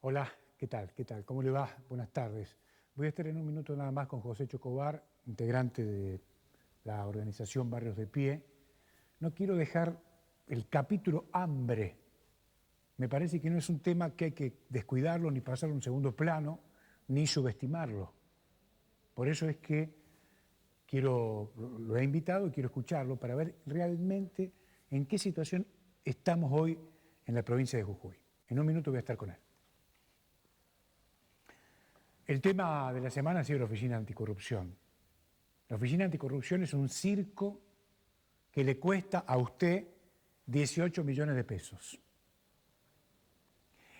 Hola, ¿qué tal? ¿Qué tal? ¿Cómo le va? Buenas tardes. Voy a estar en un minuto nada más con José Chocobar, integrante de la organización Barrios de Pie. No quiero dejar el capítulo hambre. Me parece que no es un tema que hay que descuidarlo, ni pasarlo a un segundo plano, ni subestimarlo. Por eso es que lo he invitado y quiero escucharlo para ver realmente en qué situación estamos hoy en la provincia de Jujuy. En un minuto voy a estar con él. El tema de la semana ha sido la Oficina Anticorrupción. La Oficina Anticorrupción es un circo que le cuesta a usted 18 millones de pesos.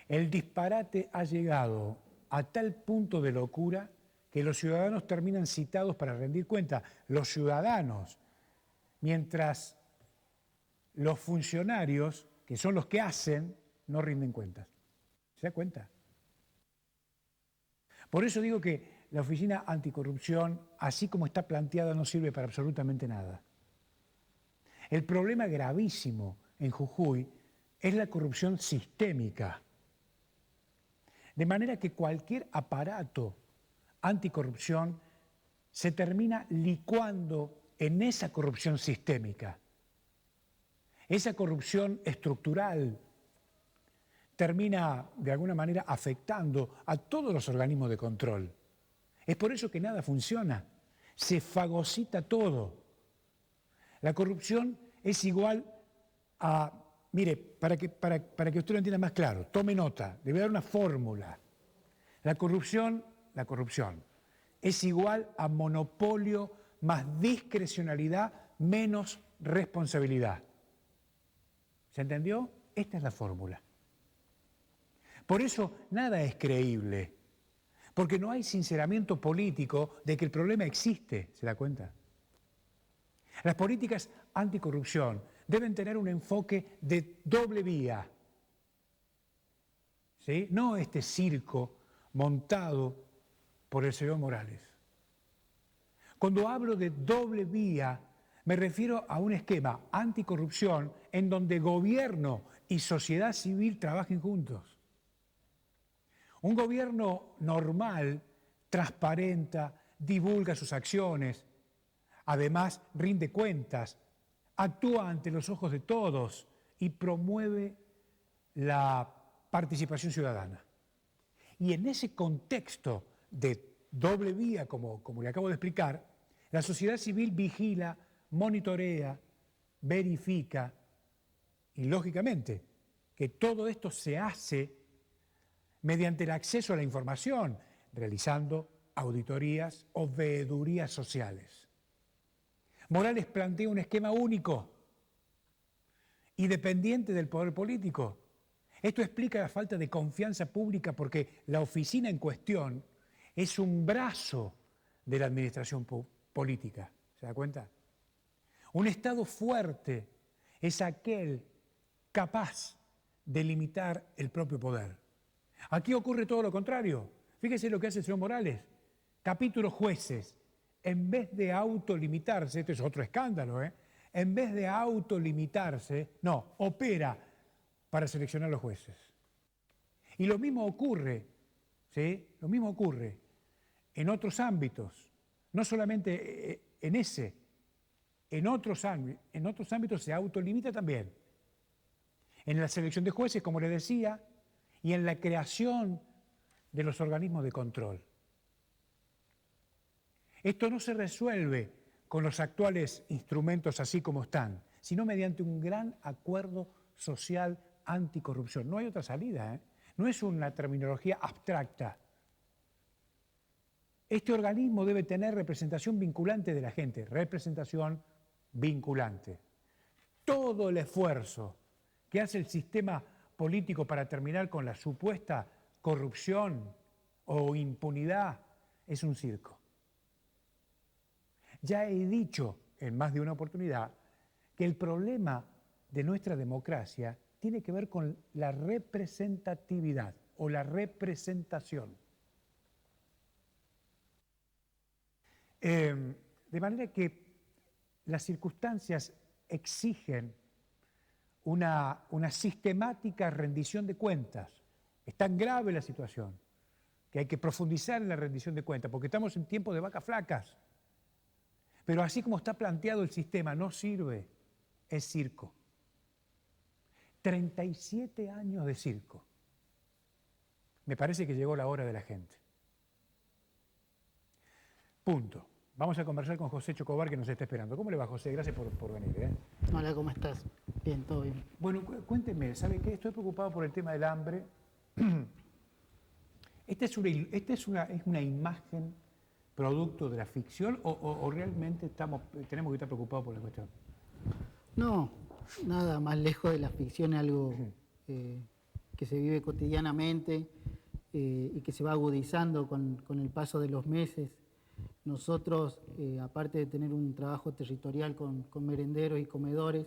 El disparate ha llegado a tal punto de locura que los ciudadanos terminan citados para rendir cuenta. Los ciudadanos, mientras los funcionarios, que son los que hacen, no rinden cuentas. ¿Se da cuenta? Por eso digo que la Oficina Anticorrupción, así como está planteada, no sirve para absolutamente nada. El problema gravísimo en Jujuy es la corrupción sistémica. De manera que cualquier aparato anticorrupción se termina licuando en esa corrupción sistémica. Esa corrupción estructural termina de alguna manera afectando a todos los organismos de control. Es por eso que nada funciona. Se fagocita todo. La corrupción es igual a, mire, para que usted lo entienda más claro, tome nota, le voy a dar una fórmula. La corrupción es igual a monopolio más discrecionalidad menos responsabilidad. ¿Se entendió? Esta es la fórmula. Por eso nada es creíble, porque no hay sinceramiento político de que el problema existe, ¿se da cuenta? Las políticas anticorrupción deben tener un enfoque de doble vía, ¿sí? No este circo montado por el señor Morales. Cuando hablo de doble vía, me refiero a un esquema anticorrupción en donde gobierno y sociedad civil trabajen juntos. Un gobierno normal transparenta, divulga sus acciones, además rinde cuentas, actúa ante los ojos de todos y promueve la participación ciudadana. Y en ese contexto de doble vía, como le acabo de explicar, la sociedad civil vigila, monitorea, verifica y, lógicamente, que todo esto se hace mediante el acceso a la información, realizando auditorías o veedurías sociales. Morales plantea un esquema único y dependiente del poder político. Esto explica la falta de confianza pública porque la oficina en cuestión es un brazo de la administración política. ¿Se da cuenta? Un Estado fuerte es aquel capaz de limitar el propio poder. Aquí ocurre todo lo contrario. Fíjese lo que hace el señor Morales. Capítulo jueces. En vez de autolimitarse, esto es otro escándalo, en vez de autolimitarse, no, opera para seleccionar los jueces. Y lo mismo ocurre, ¿sí? Lo mismo ocurre en otros ámbitos, no solamente en ese, en otros ámbitos se autolimita también. En la selección de jueces, como le decía, y en la creación de los organismos de control. Esto no se resuelve con los actuales instrumentos así como están, sino mediante un gran acuerdo social anticorrupción. No hay otra salida, no es una terminología abstracta. Este organismo debe tener representación vinculante de la gente, representación vinculante. Todo el esfuerzo que hace el sistema político para terminar con la supuesta corrupción o impunidad es un circo. Ya he dicho en más de una oportunidad que el problema de nuestra democracia tiene que ver con la representatividad o la representación. De manera que las circunstancias exigen una sistemática rendición de cuentas Es tan grave la situación que hay que profundizar en la rendición de cuentas, porque estamos en tiempos de vacas flacas. Pero así como está planteado el sistema, no sirve, es circo. 37 años de circo. Me parece que llegó la hora de la gente. Punto. Vamos a conversar con José Chocobar, que nos está esperando. ¿Cómo le va, José? Gracias por venir. Hola, ¿cómo estás? Bien, todo bien. Bueno, cuénteme, ¿sabe qué? Estoy preocupado por el tema del hambre. ¿Esta es una imagen producto de la ficción o realmente tenemos que estar preocupados por la cuestión? No, nada más lejos de la ficción, es algo que se vive cotidianamente y que se va agudizando con el paso de los meses. Nosotros, aparte de tener un trabajo territorial con merenderos y comedores,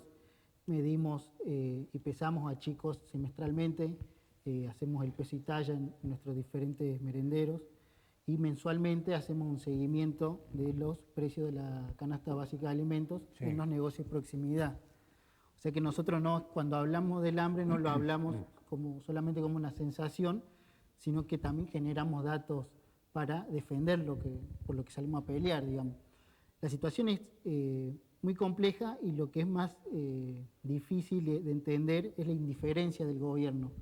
medimos y pesamos a chicos semestralmente, hacemos el peso y talla en nuestros diferentes merenderos y mensualmente hacemos un seguimiento de los precios de la canasta básica de alimentos en los negocios de proximidad. O sea que nosotros cuando hablamos del hambre no lo hablamos solamente como una sensación, sino que también generamos datos para defender por lo que salimos a pelear, digamos. La situación es muy compleja y lo que es más difícil de entender es la indiferencia del gobierno,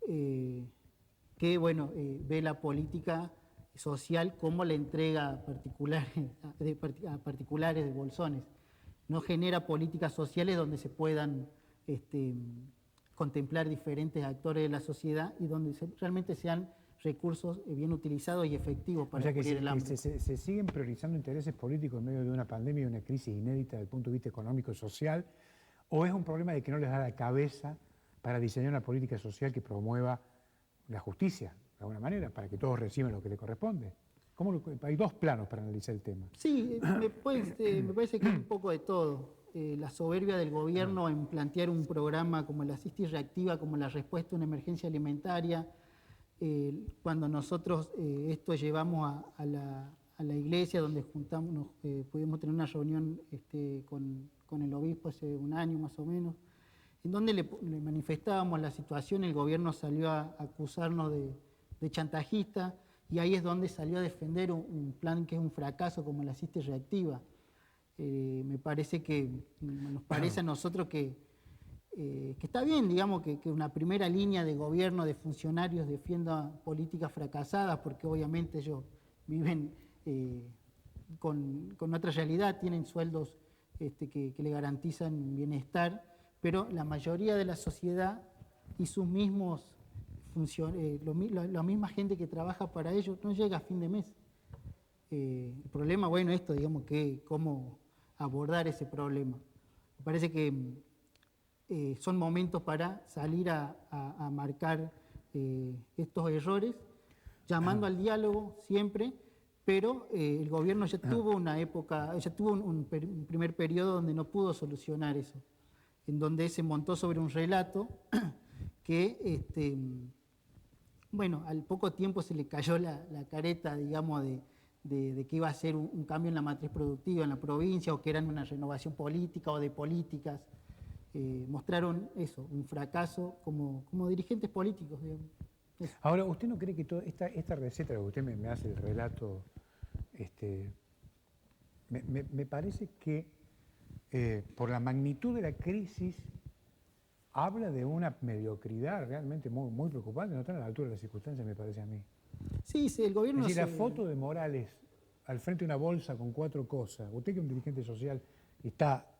que ve la política social como la entrega a particulares de bolsones. No genera políticas sociales donde se puedan contemplar diferentes actores de la sociedad y donde realmente sean recursos bien utilizados y efectivos para cubrir el hambre. Se siguen priorizando intereses políticos en medio de una pandemia y una crisis inédita desde el punto de vista económico y social, o es un problema de que no les da la cabeza para diseñar una política social que promueva la justicia, de alguna manera, para que todos reciban lo que les corresponde. Hay dos planos para analizar el tema. Sí, me parece que es un poco de todo. La soberbia del gobierno en plantear un programa como la Asistis Reactiva, como la respuesta a una emergencia alimentaria. Cuando nosotros esto llevamos a la iglesia, donde pudimos tener una reunión con el obispo hace un año más o menos, en donde le manifestábamos la situación, el gobierno salió a acusarnos de chantajistas, y ahí es donde salió a defender un plan que es un fracaso como la Asistis Reactiva. Nos parece a nosotros que está bien, digamos, que una primera línea de gobierno, de funcionarios, defienda políticas fracasadas, porque obviamente ellos viven con otra realidad, tienen sueldos que le garantizan bienestar, pero la mayoría de la sociedad y sus mismos la misma gente que trabaja para ellos no llega a fin de mes. El problema, digamos, cómo abordar ese problema. Me parece que son momentos para salir a marcar estos errores, llamando al diálogo siempre, pero el gobierno ya tuvo un primer periodo donde no pudo solucionar eso, en donde se montó sobre un relato que, al poco tiempo se le cayó la careta, digamos, de que iba a ser un cambio en la matriz productiva en la provincia, o que eran una renovación política o de políticas. Mostraron eso, un fracaso como dirigentes políticos, digamos. Eso. Ahora, ¿usted no cree que toda esta receta que usted me hace el relato, me parece que por la magnitud de la crisis habla de una mediocridad realmente muy, muy preocupante, no están a la altura de las circunstancias, me parece a mí? Sí, el gobierno... Es decir, la foto de Morales al frente de una bolsa con 4 cosas, usted que es un dirigente social está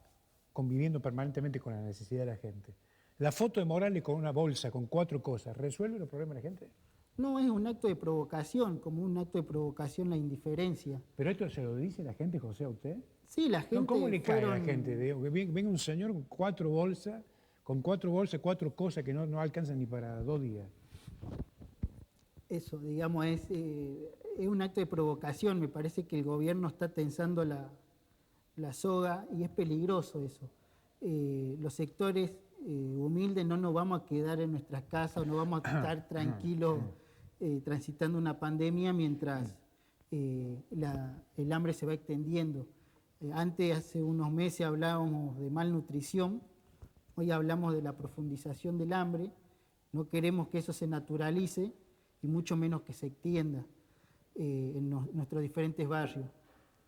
conviviendo permanentemente con la necesidad de la gente, la foto de Morales con una bolsa con 4 cosas, ¿resuelve los problemas de la gente? No, es un acto de provocación, como un acto de provocación la indiferencia. ¿Pero esto se lo dice la gente, José, a usted? Sí, la gente... ¿Cómo le cae a la gente? Venga un señor con 4 bolsas, 4 cosas que no alcanzan ni para 2 días. Eso, digamos, es un acto de provocación. Me parece que el gobierno está tensando la soga y es peligroso eso. Los sectores humildes no nos vamos a quedar en nuestras casas, no vamos a estar tranquilos transitando una pandemia mientras el hambre se va extendiendo. Hace unos meses hablábamos de malnutrición, hoy hablamos de la profundización del hambre No queremos que eso se naturalice y mucho menos que se extienda en nuestros diferentes barrios.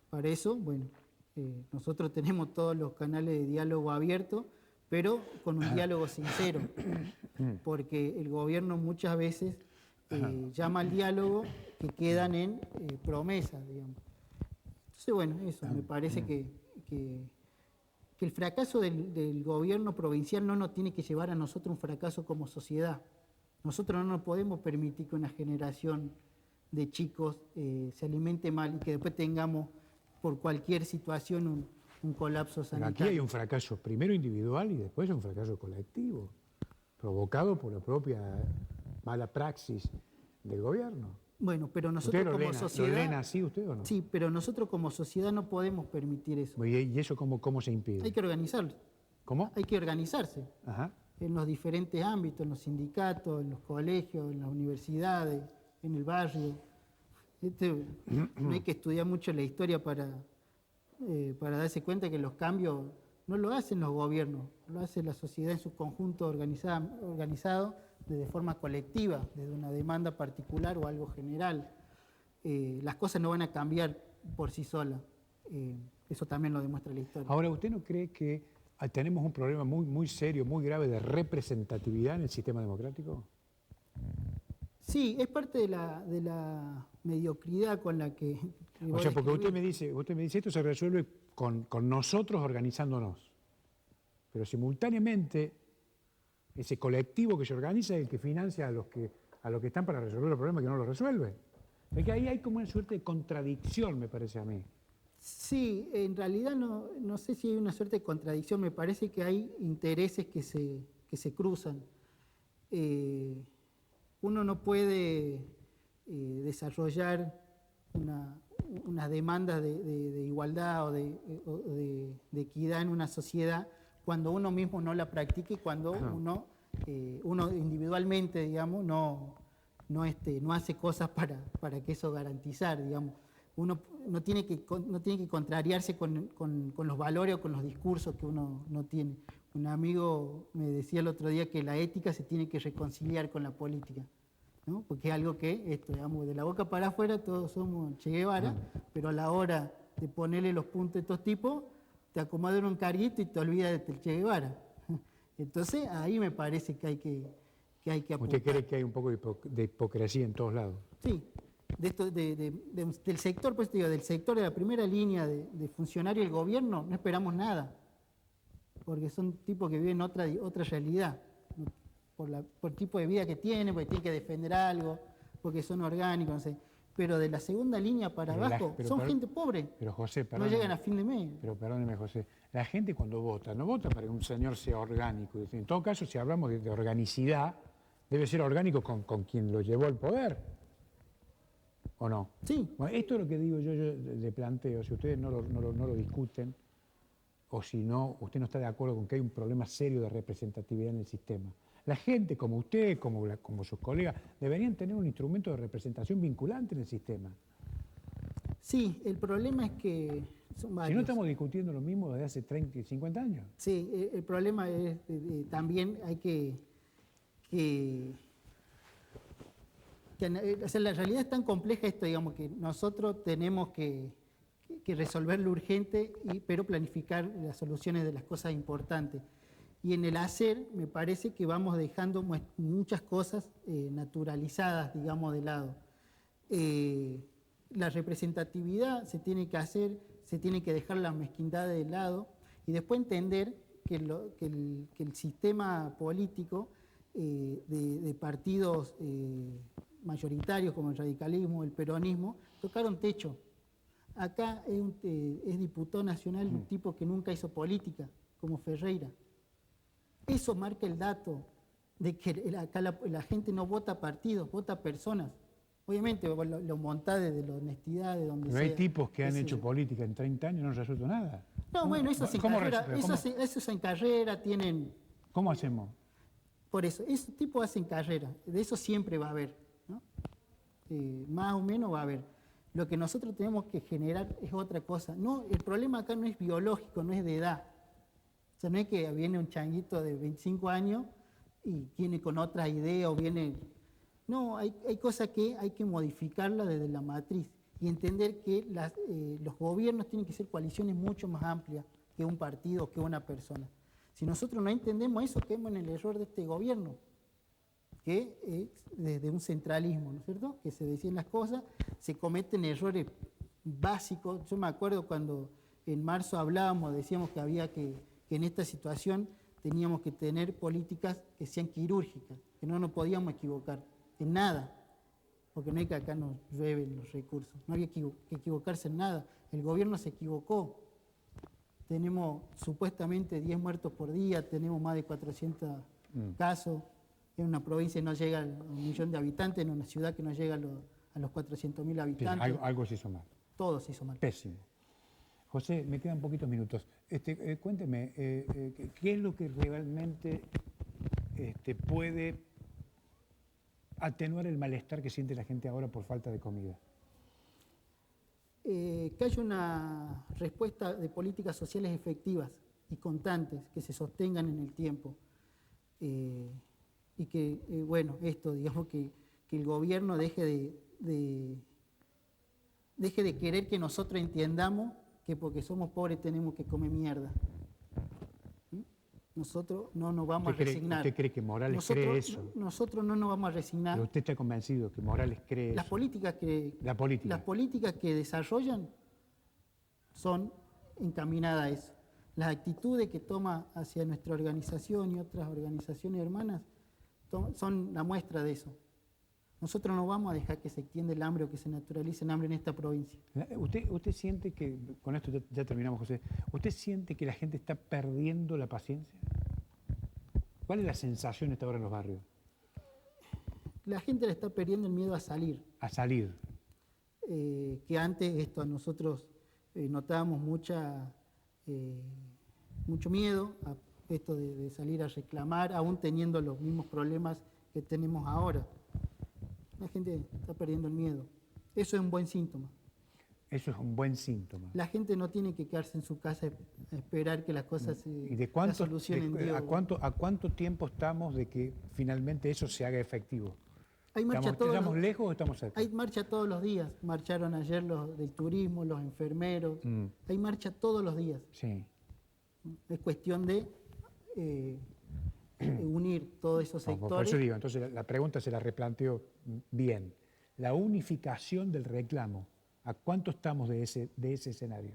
Para eso, bueno, nosotros tenemos todos los canales de diálogo abiertos, pero con un diálogo sincero, porque el gobierno muchas veces llama al diálogo que quedan en promesas, digamos. Entonces, bueno, eso, me parece que el fracaso del gobierno provincial no nos tiene que llevar a nosotros un fracaso como sociedad. Nosotros no nos podemos permitir que una generación de chicos se alimente mal y que después tengamos por cualquier situación un colapso sanitario. Aquí hay un fracaso primero individual y después un fracaso colectivo, provocado por la propia mala praxis del gobierno. Bueno, pero nosotros como sociedad... ¿Lo leen así usted o no? Sí, pero nosotros como sociedad no podemos permitir eso. ¿Y eso cómo se impide? Hay que organizarlo. ¿Cómo? Hay que organizarse. Ajá. En los diferentes ámbitos, en los sindicatos, en los colegios, en las universidades, en el barrio. No hay que estudiar mucho la historia para darse cuenta que los cambios no lo hacen los gobiernos, lo hace la sociedad en su conjunto organizado de forma colectiva, desde una demanda particular o algo general. Las cosas no van a cambiar por sí solas. Eso también lo demuestra la historia. Ahora, ¿usted no cree que tenemos un problema muy, muy serio, muy grave de representatividad en el sistema democrático? Sí, es parte de la mediocridad con la que... O sea, porque usted me dice, esto se resuelve con nosotros organizándonos. Pero simultáneamente, ese colectivo que se organiza es el que financia a los que están para resolver los problemas que no los resuelven. Es que ahí hay como una suerte de contradicción, me parece a mí. Sí, en realidad no sé si hay una suerte de contradicción, me parece que hay intereses que se cruzan. Uno no puede desarrollar unas demandas de igualdad o de equidad en una sociedad cuando uno mismo no la practica y cuando uno individualmente, digamos, no hace cosas para que eso garantizar, digamos. Uno no tiene que contrariarse con los valores o con los discursos que uno no tiene. Un amigo me decía el otro día que la ética se tiene que reconciliar con la política, ¿no? Porque es algo que, digamos, de la boca para afuera todos somos Che Guevara, pero a la hora de ponerle los puntos a estos tipos, te acomodan un carguito y te olvidas del Che Guevara. Entonces, ahí me parece que hay que apuntar. ¿Usted cree que hay un poco de hipocresía en todos lados? Sí. Del sector, pues digo, del sector de la primera línea de funcionarios del gobierno, no esperamos nada, porque son tipos que viven otra realidad, por el tipo de vida que tienen, porque tienen que defender algo, porque son orgánicos, no sé. Pero de la segunda línea para abajo, son gente pobre, pero José, no llegan a fin de mes. Pero perdóneme, José, la gente cuando vota, no vota para que un señor sea orgánico. En todo caso, si hablamos de organicidad, debe ser orgánico con quien lo llevó al poder. ¿O no? Sí. Bueno, esto es lo que digo yo le planteo. Si ustedes no lo discuten, o si no, usted no está de acuerdo con que hay un problema serio de representatividad en el sistema. La gente como usted, como sus colegas, deberían tener un instrumento de representación vinculante en el sistema. Sí, el problema es que son varios. Si no estamos discutiendo lo mismo desde hace 30 y 50 años. Sí, el problema es también hay o sea, la realidad es tan compleja esto, digamos, que nosotros tenemos que resolver lo urgente, pero planificar las soluciones de las cosas importantes. Y en el hacer, me parece que vamos dejando muchas cosas naturalizadas, digamos, de lado. La representatividad se tiene que hacer, se tiene que dejar la mezquindad de lado y después entender que el sistema político de partidos mayoritarios como el radicalismo, el peronismo, tocaron techo. Acá es diputado nacional un tipo que nunca hizo política, como Ferreira. Eso marca el dato de que acá la gente no vota partidos, vota personas. Obviamente lo montá desde la honestidad, de donde sea. Pero hay tipos que han hecho política en 30 años y no han resuelto nada. No, bueno, eso en carrera tienen... ¿Cómo hacemos? Por eso, esos tipos hacen carrera, de eso siempre va a haber, ¿no? Más o menos va a haber. Lo que nosotros tenemos que generar es otra cosa. No, el problema acá no es biológico, no es de edad. O sea, no es que viene un changuito de 25 años y viene con otra idea o viene... No, hay cosas que hay que modificarlas desde la matriz y entender que los gobiernos tienen que ser coaliciones mucho más amplias que un partido o que una persona. Si nosotros no entendemos eso, caemos en el error de este gobierno, que es desde un centralismo, ¿no es cierto? Que se deciden las cosas, se cometen errores básicos. Yo me acuerdo cuando en marzo hablábamos, decíamos que había que en esta situación teníamos que tener políticas que sean quirúrgicas, que no nos podíamos equivocar en nada, porque no es que acá nos llueven los recursos, no había que equivocarse en nada. El gobierno se equivocó. Tenemos supuestamente 10 muertos por día, tenemos más de 400 casos. En una provincia que no llega a 1.000.000 de habitantes, en una ciudad que no llega a los 400.000 habitantes. Sí, algo se hizo mal. Todo se hizo mal. Pésimo. José, me quedan poquitos minutos. Cuénteme, ¿qué es lo que realmente puede atenuar el malestar que siente la gente ahora por falta de comida? Que haya una respuesta de políticas sociales efectivas y constantes, que se sostengan en el tiempo. Y que, bueno, esto, digamos, que el gobierno deje de querer que nosotros entendamos que porque somos pobres tenemos que comer mierda. Nosotros no nos vamos a resignar. ¿Usted cree que Morales cree eso? Nosotros no nos vamos a resignar. ¿Pero usted está convencido que Morales cree Las eso? Las políticas que desarrollan son encaminadas a eso. Las actitudes que toma hacia nuestra organización y otras organizaciones hermanas son la muestra de eso. Nosotros no vamos a dejar que se extienda el hambre o que se naturalice el hambre en esta provincia. ¿Usted siente que, con esto ya terminamos, José, ¿usted siente que la gente está perdiendo la paciencia? ¿Cuál es la sensación esta hora en los barrios? La gente le está perdiendo el miedo a salir. A salir. Que antes a nosotros notábamos mucho miedo a esto de salir a reclamar, aún teniendo los mismos problemas que tenemos ahora. La gente está perdiendo el miedo. Eso es un buen síntoma. Eso es un buen síntoma. La gente no tiene que quedarse en su casa a esperar que las cosas se solucionen. ¿A cuánto tiempo estamos de que finalmente eso se haga efectivo? ¿Estamos lejos o estamos cerca? Hay marcha todos los días. Marcharon ayer los del turismo, los enfermeros. Hay marcha todos los días. Sí. Es cuestión de unir todos esos sectores. Por eso digo, entonces la pregunta se la replanteo bien. La unificación del reclamo, ¿a cuánto estamos de ese escenario?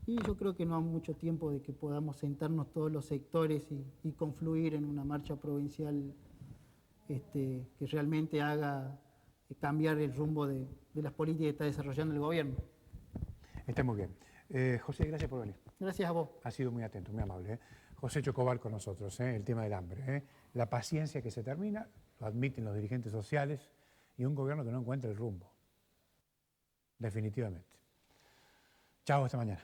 Y yo creo que no hay mucho tiempo de que podamos sentarnos todos los sectores y confluir en una marcha provincial que realmente haga cambiar el rumbo de las políticas que está desarrollando el gobierno. Está muy bien. José, gracias por venir. Gracias a vos. Ha sido muy atento, muy amable. José Chocobar con nosotros, el tema del hambre. La paciencia que se termina, lo admiten los dirigentes sociales, y un gobierno que no encuentra el rumbo. Definitivamente. Chao, hasta mañana.